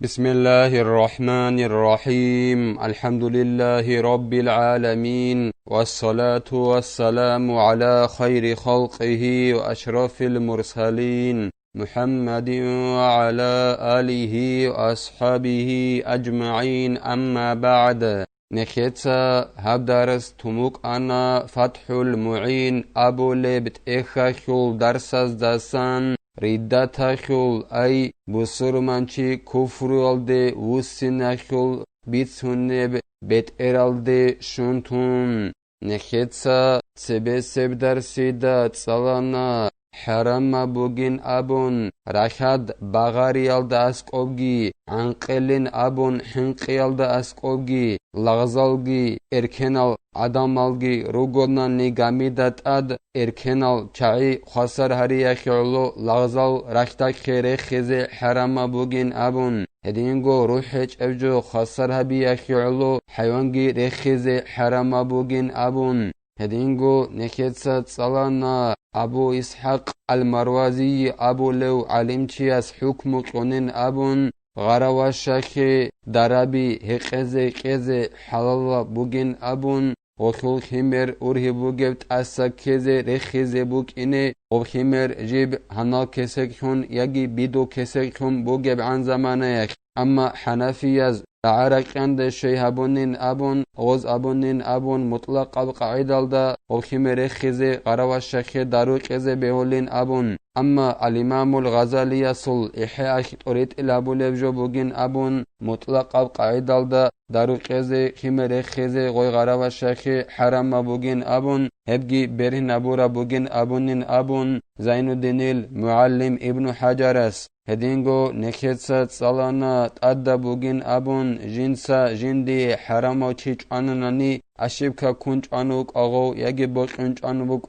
بسم الله الرحمن الرحيم الحمد لله رب العالمين والصلاة والسلام على خير خلقه وأشرف المرسلين محمد وعلى آله وأصحابه أجمعين أما بعد نخيتsa هبدارس تموك أنا فتح المعين أبو لبت إخاخول درسز دسان ریدتاخول ای بسرمانچی کفرالده وسیناخول بیتونب بیت ارالده شونتون نخیتسا سبه سبدرسیده تسالانا حرام بوگین ابون رخد بغاریالده اسکوبگی عنقلین ابون حنقیالده اسکوبگی لغزالگی ارکنال ادمالگی روگونان نگامیدت اد ارکنال چای خسر هریخیولو لغزال رختک خیره خیزه حرام بوگین ابون هدینگو روحش اوجو خسر هبیخیولو حیوانگی رخیزه حرام بوگین ابون هدینگو نکتسا تسالانا ابو اسحاق المروزی ابو لو علمچیاس حکم کنن ابون غرواشاخی درابی هقزه قزه حلال بوگین ابون وخل خمر اوره بوگفت اسا کزه رخیزه بوگ اینه و خمر جیب هنا کسک خون یگی بیدو کسک خون بوگب عن زمانه یک اما حنفی از عرقند شیهابونین ابون غز ابونین ابون مطلق القاعده دا و خمر خیزه غرواشاخی دارو قزه بهولین ابون اما الامام الغزالی اصل احیاء طریت الابو لبجو بوگین ابون مطلق القاعده دا دارو قزه خمر خیزه غوی غرواشاخی حرام بوگین ابون هبگی بره نبورا بوگین ابونین ابون زین الدین المعلم ابن حجر است هدینگو نکتسا تسالانا تادا بوگین ابون جنسا جندی حرام و چیچ آنونانی اشیبکا کنچ آنوک آغو یگی بکنچ آنوک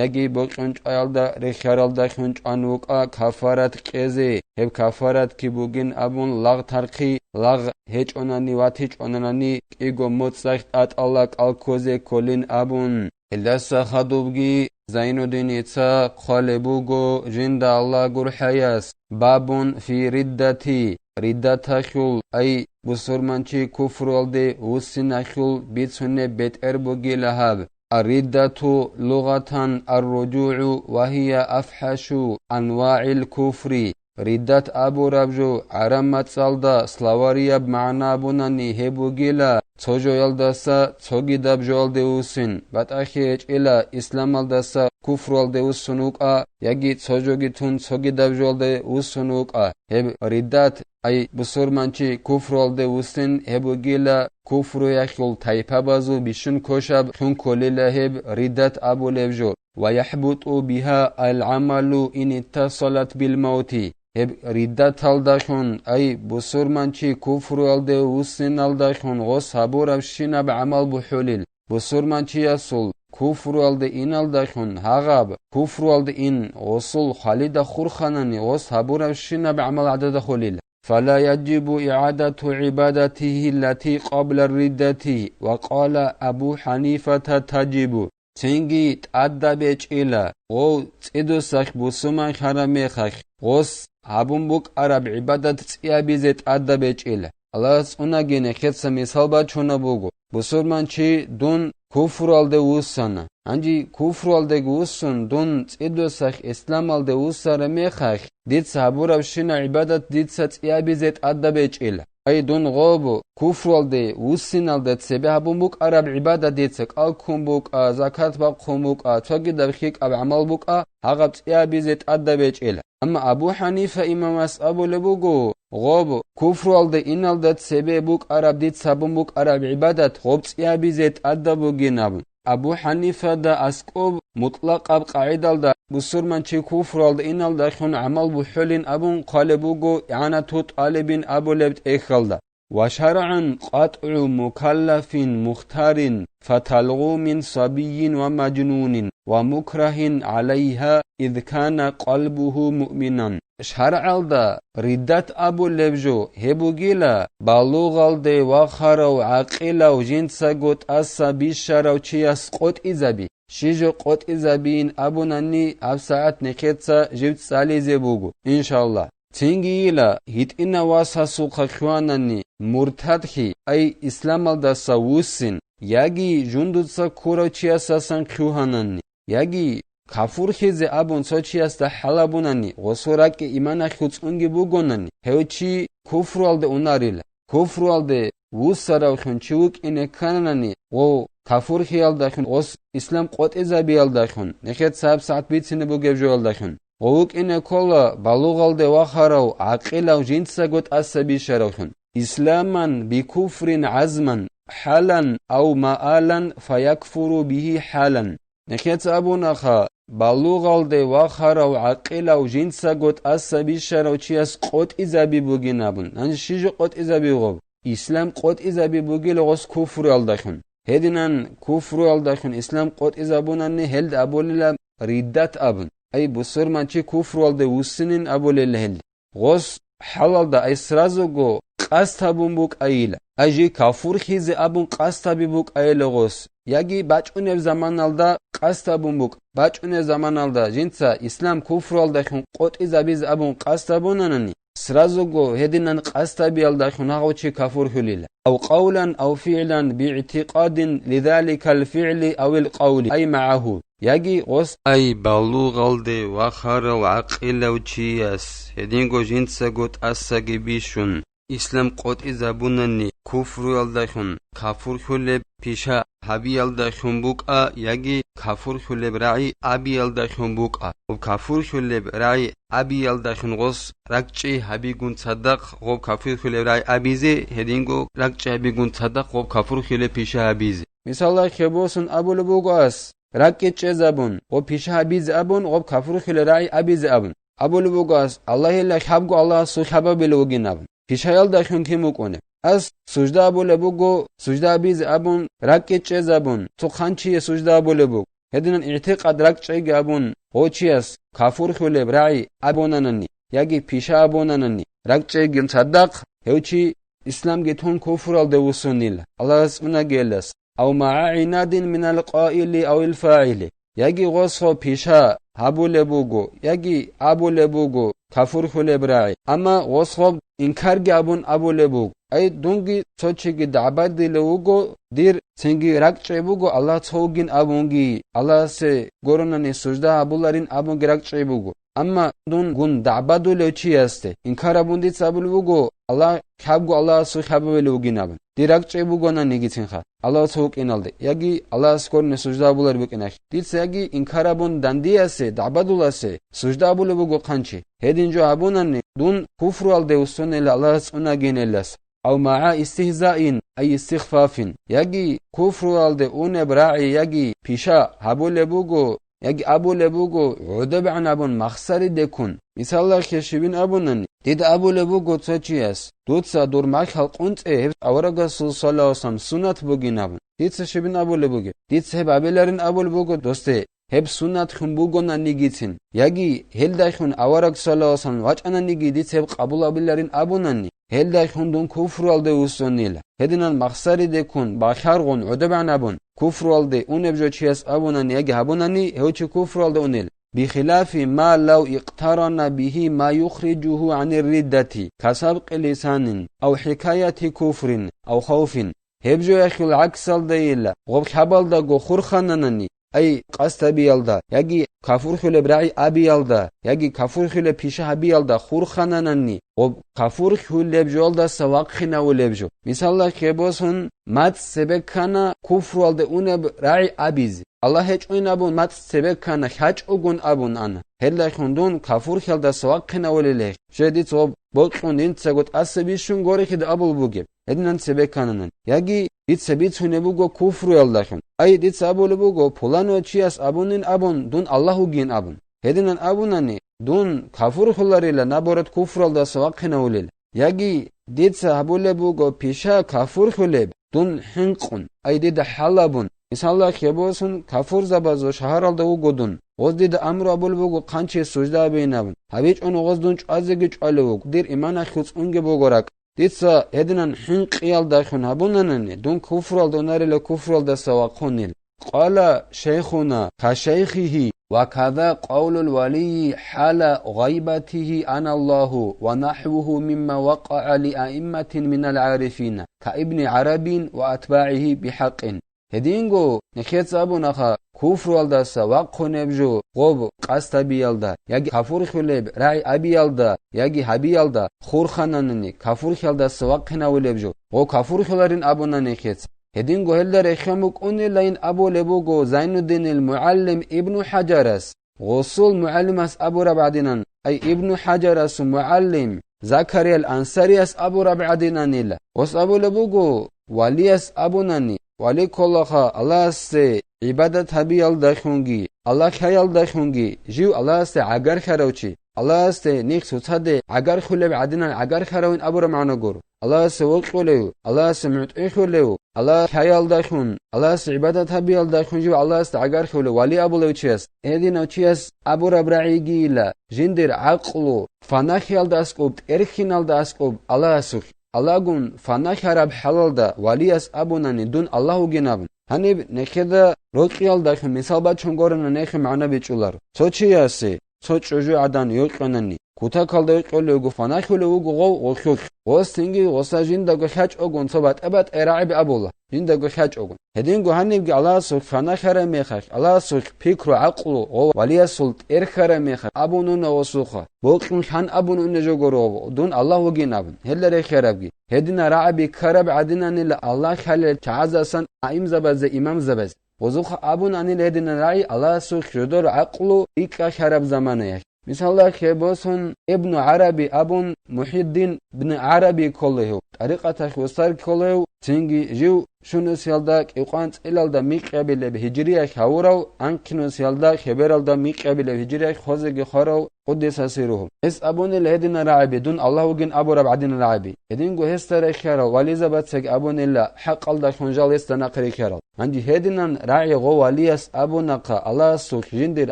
یگی بکنچ آیالدا ریخیارالدا کنچ آنوک کفارت قیزی هب کفارت کی بوگین ابون لاغ ترقی لاغ هیچ آنانی وات هیچ آنانی ایگو متصخت ات آلاک آلکوزی کلین ابون الاسا خدوبگی زین الدین ایتسا خالبوگو جند الله گر حیاس بابون فی ردتی ردتاخول ای بسرمانچی کفرالده وسیناخول بیتونه بیت اربوگی لحب الردة لغة الرجوع وهي أفحش أنواع الكفر ردت أبو ربجو عرمت سالدا سلاواريا بمعنى بناني هبو گيلا تسوجو يلدسا تسوگي دبجو الدوسين بات أخيج إلا إسلام الدسا كفر الدوسنوكا يجي تسوجوگي تون تسوگي دبجو الدوسنوكا هب ردت أي بسرمانچي كفر الدوسين هبو گيلا كفر يخل تايپا بازو بشن كوشب خون كوليلا هب ردت أبو لبجو ويحبط بها العمل إن اتصلت بالموت هب ردت الدخون أي بسرمانچي كفر الدوسين الدخون غص هبورب شنب عمل بحوليل بسرمانچي يصل كفر الدين الدخون هغب كفر الدين غصل خالد خورخاناني غص هبورب شنب عمل عدد خليل فلا يجب إعادة عبادته التي قبل الردة وقال أبو حنيفة تجب تنجي تأدى بيجئلا غو تيدو سخ بسومان خرمي خخ غوس هبون بوك عرب عبادة تيابي زيت أدى بيجئلا الله سؤنا جيني خدس مثال با چونا بوغو بسورمان چي دون كفر alde ووسانا انجي كفر alde ووسن دون تيدو سخ اسلام alde ووسارا ميخخ ديت سابورا بشينا عبادة ديت ستيابي زيت أدى بيجئلا أي دون غوبو كفر alde ووسين alde تسبه هبون بوك عرب عبادة ديت سك الكم بوك زكاة باقهم بوك توقي دبخيك أب عمل بوك هغب تيابي زيت أدى بيجئلا أما أبو حنيفة إمام أبو لبوغو غوب كفر alde إن alde تسبه بوك عرب ديت سابون بوك عرب عبادة غوب تيابي زيت أدى بوغينابون أبو حنيفة دا أسكوب مطلق أب قاعدة دا بسرمان چي كفر alde إن alde خون عمل بحولين أبون قالبوغو إعانة طالبين أبو لبت إخل وشرعا قطع مكلف مختار فتلغو من صبي ومجنون ومكره عليها إذ كان قلبه مؤمنا شرع دا ردت أبو لبجو هبو گيلا بالوغ دا وخارو عقيلا وجنسا قوت أسا بيشارو چياس قوت إزابي شيجو قوت إزابين أبو ناني أب ساعت نكتسا جبت سالي زبوغو إن شاء الله Tingila hitina wasa suqakhwanani murtadhi ay islamalda sawusin yagi jundutsa kurachiasa sankhuhanani yagi kafurkhize abun sochiasta halabunani gosorake imana khutsungi bugonani heuchi kufrualde unarila kufrualde wusarakhun chuk inekanani o kafurkhialda khun os islam qotezabialda khun nekhet sab saat bitsine bugevjoalda khun Ovuk ine kola balugalde vakharau aqilav jinsagot asabi sharakhun. İslaman bi kufrin azman halan au maalan fayakfuru bihi halan. Nekhet abunakha balugalde vakharau aqilav jinsagot asabi sharaw chias qot izabi buginabun. Nan shiju qot izabi gob. İslam qot izabi bugil gos kufru aldakhun. Hedinan kufru aldakhun İslam qot izabunanni held abolila riddat abun. Ay busur manchi kufrualde usinin abolelhel. Gos halalda ay srazogo qastabun buk ayla. Aji kafur khize abun qastabi buk ayla gos. Yagi bachunev zamanalda qastabun buk. Bachunev zamanalda jinsa İslam kufrualda khun qot izabiz abun qastabunanani. Srazogo hedinan qastabi alda khunagauchi kafur hulila. أو قولا أو فعلا باعتقاد لذلك الفعل أو القول أي معه يجي غص أي بلوغ وخر وعقل وشياس هدينغو جنسا قد أساقي بيشون İslam qot izabunani kufru aldahun kafur khuleb pisha habi aldahun buka yagi kafur khuleb ra'i abi aldahun buka o kafur khuleb ra'i abi aldahun gos rakchi habi gun sadaq o kafur khuleb ra'i abize hedingo rakchi habi gun sadaq o kafur khuleb pisha abize misalla khebosun abul bugas rakchi zabun o pisha abize abun o kafur khuleb ra'i abize abun abul bugas Allah illa khabgo Allah suhaba bilogin Pişayal da khun kim ukone. Az sujda bole bugo sujda biz abun rakçe zabun. Tu khanchi sujda bole bug. Hedinan i'tiqad rakçe gabun. Hochias kafur khule bra'i abonanani. Yagi pisha abonanani. Rakçe gin saddaq. Heuchi İslam getun kufral de usunil. Allah ismına gelas. Aw ma'a inadin min al-qaili aw al-fa'ili. Yagi gosho pisha habule bugo. Yagi abule bugo. Kafur khule bra'i. Ama gosho İnkar gabun abulebuk. Ay dungi sochigi da'bad dilugo dir sengi rakçebugo Allah tsogin abungi Allah se goronani sujda abularin abungi rakçebugo. Amma dun gun da'badu lechiyaste. İnkar abundi tsabulbugo Allah khabgo Allah su khabelugin abun. Dir rakçebugo na nigitsinha. Allah tsog inalde. Yagi Allah skorne sujda abular bukinah. Dit yagi inkar abun dandiyase da'badulase sujda abulebugo kanchi. Hedinjo abunani dun kufru alde usunele Allah suna genelas. Aw ma'a istihza'in ay istighfafin. Yagi kufru alde une bra'i yagi pisha habule bugo yagi abule bugo udab an abun makhsari dekun. Misallar keşibin abunani. Did abule bugo tsochiyas. Dutsa dur mak halqunte avraga sallallahu aleyhi ve sellem sunat bugin abun. Ditsa şibin abule buge. Ditsa heb abelerin abul bugo doste. Hep sunat khun bugona nigitsin. Yagi helda khun avarak sallallahu aleyhi ve sellem vachana nigidit hep qabul abillerin abunani. Helda khun dun kufru alde usonila. Hedinan makhsari de kun bakhargun udaban abun. Kufru alde unebjo chias abunani yagi habunani heuchi kufru alde unil. بخلاف ما لو اقترن به ما يخرجه عن الردة كسبق لسان أو حكاية كفر أو خوف هبجو يخي العكس الديلا غب حبال دا غو خرخاننني Ay qasta biyalda yagi kafur khule bra'i abiyalda yagi kafur khule pisha habiyalda khurkhananani o kafur khule bjolda sawaqkhina ulebjo misalla kebosun mat sebekana kufru alde une bra'i abiz Allah hiç oynabun mat sebekana haç ogun abun ana hella khundun kafur khalda sawaqkhina ulele jedit o boqun intsagot asbishun gore khid abul buge edinan sebekananan yagi dit sebit hunebugo kufru yaldakhin ay dit sabulubugo polano chias abunin abun dun Allahu gin abun hedinan abunani dun kafur khullarila naborat kufru alda sawaqkhina ulil yagi dit sabulebugo pisha kafur khuleb dun hinqun ay dit halabun İnsanlar kebosun kafur zabazo şahar alda ugodun oz dit amru abulubugo qanche sujda beinabun haviç on oz dun azegi çaluvug dir imana khuts unge bogorak Ditsa hedinan hinqiyal da khun habunanani dun kufru alda onarila kufru alda sawaqunil قال شيخنا كشيخه وكذا قول الولي حال غيبته عن الله ونحوه مما وقع لأئمة من العارفين كابن عربي وأتباعه بحق هدينغو نخيت أبونخا كفر والداسا وقو نبجو غوب قاستبي يلدا يجي كفور خليب راعي أبي يلدا يجي هبي يلدا خور خانانني كفور خلداسا وقنا ولبجو غو كفور خلارين أبونا نخيت هدينغو هلدر إخيامك أني لين أبو لبوغو زين الدين المعلم ابن حجرس غصول معلمس أبو ربعدينان أي ابن حجرس معلم زكريا الأنصاريس أبو ربعدينان إلا وس أبو لبوغو وليس أبو ناني ولی کلها الله است عبادت هبی الدخونگی الله کی الدخونگی جو الله است عگر خروچی الله است نیک سوتده عگر خلب عدنا عگر خروین ابر معنا گور الله است وقلو الله است متعی خلو الله کی الدخون الله است عبادت هبی الدخون جو الله است عگر خلو ولی ابو لوچیس ادین اوچیس ابو ربرعیگیلا جندر عقلو فناخیال داسکوب ارخینال داسکوب الله است Allah'un fana harab halalda valiyas abunani dun Allahu ginabın. Hani nekeda roqiyalda misal bat çongorana nekhe mana biçular. Soçiyasi, soçuju adan yoqanani. Kuta kalda yoqolugu fana khulugu go oxuq. Ostingi osajin da go haç ogun sobat ebat eraib abullah. Jinda go haç ogun. Hedin go hanib gi Allah su fana khara mekha. Allah su fikru aqlu o valiyas sult erkhara mekha. Abunun osuqa. Boqin han abunun nejogoro dun Allahu ginabın. Hellere kharabgi. Hedina ra'abi karab adinani la Allah khalil ta'azasan aim zabaze imam zabaz. Ozuq abun anil hedina ra'i Allah su khudor aqlu ikra kharab zamanaya. Misallar kebosun ibn Arabi abun Muhiddin ibn Arabi kollehu. Tariqata khusar kollehu. Tingi jiv şunu siyalda iqant ilalda miqabile hijriya khawraw ankinu siyalda khaberalda miqabile hijriya khozegi kharaw قدس سيرهم اس ابون الهدين رعبي دون الله وجن ابو رب عدين رعبي ادين جو هستر خير وليزا باتسك ابون الله حق الله خنجال استنقري خير عندي هدينن راعي غو وليس ابو نقا الله سوك جندر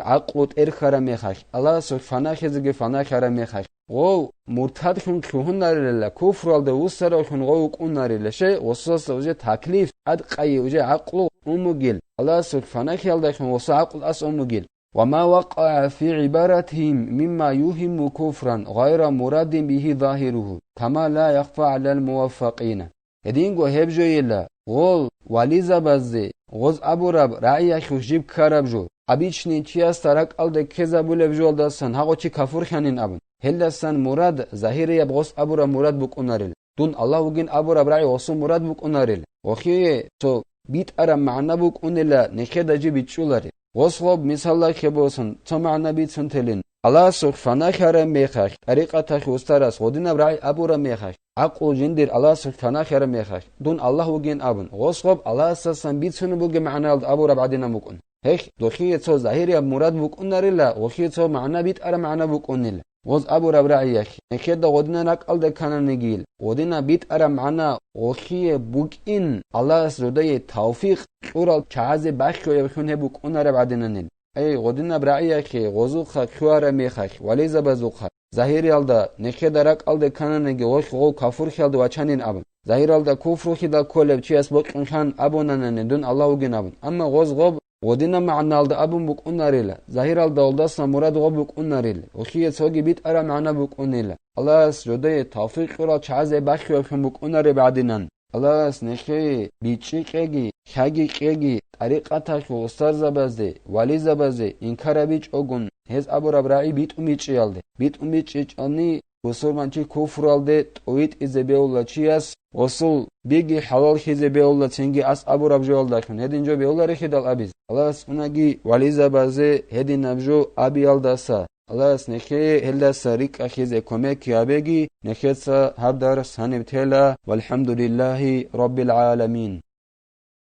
عقوت ارخر مخخ الله سوك فنا خزگ فنا خر مخخ غو مرتد خون كهون نارله كفر الد وسر خون غو قون نارله شي وسوس وجه تكليف اد قي وجه عقل امگيل الله سوك فنا خيال خون وس عقل اس امگيل وما وقع في عبارتهم مما يوهم كفرا غير مراد به ظاهره كما لا يخفى على الموفقين هدينغو هبجو يلا غول وليزا بزي غوز ابو رب رأي خوشيب كاربجو ابيچني چياس ترك الد كزابول بجو دسن هاغو چي كفر خانين ابن هلسن مراد ظاهر يبغوس ابو رب مراد بكونارل دون الله وجن ابو رب رأي وسو مراد بكونارل وخي تو بيت ارم معنا بكونلا نخدا جي بيچولاري وصلب مثلا كبوسن تمعنا بيتسن تلين الله سوك فنا خير ميخخ طريقة خسترس غدنا برعي أبورا ميخخ عقل جندر الله سوك فنا خير ميخخ دون الله وجين أبن وصلب الله أساسن بيتسن بوج معنا أبورا بعدين مكون هيك دوخية تو ظاهري مراد بكون نرلا وخية تو معنا بيت أرى معنا بكون نلا وز أبورا برعيك نكيد غدنا نقل ده كان نجيل غدنا بيت أرى معنا وخية بوكين الله سوداي توفيق اورال چاز بخو يبخون بكون نرى بعدين نل اي غدنا برعيك غزوخ خوار ميخخ ولي زبزوخ ظاهري alda نكيد رق alda كان نجي وخ غو كفر خالد وچانين ابن ظاهر alda كفر خدا كولب چياس بكون خان ابونن دون الله وجنابن اما غز غب ودينا معنا alda ابن بكون نريلا ظاهر alda oldas مراد غب بكون نريلا وخيه توغي بيت ارى معنا بكون نيلا الله سوداي توفيق اورال چاز بخو يبخون بكون نرى بعدين الله نخي بيچيقي خاگي طريقتا خو استر زبازي ولي زبازي انكار بيچ اوگون هز ابو ربرعي بيت اميچيالدي بيت اميچيچاني وسورمانچي كفرالدي تويت ازبيولاچياس وصل بيگي حلال خيزبيولا تنگي اس ابو ربجولدا خن هدينجو بيولا رخيدال ابيز الله سنگي ولي زبازي هدين نبجو ابيالداسا الله نخي هلا سريك اخيز كوميك يابيگي نخيتسا هبدار سنبتلا والحمد لله رب العالمين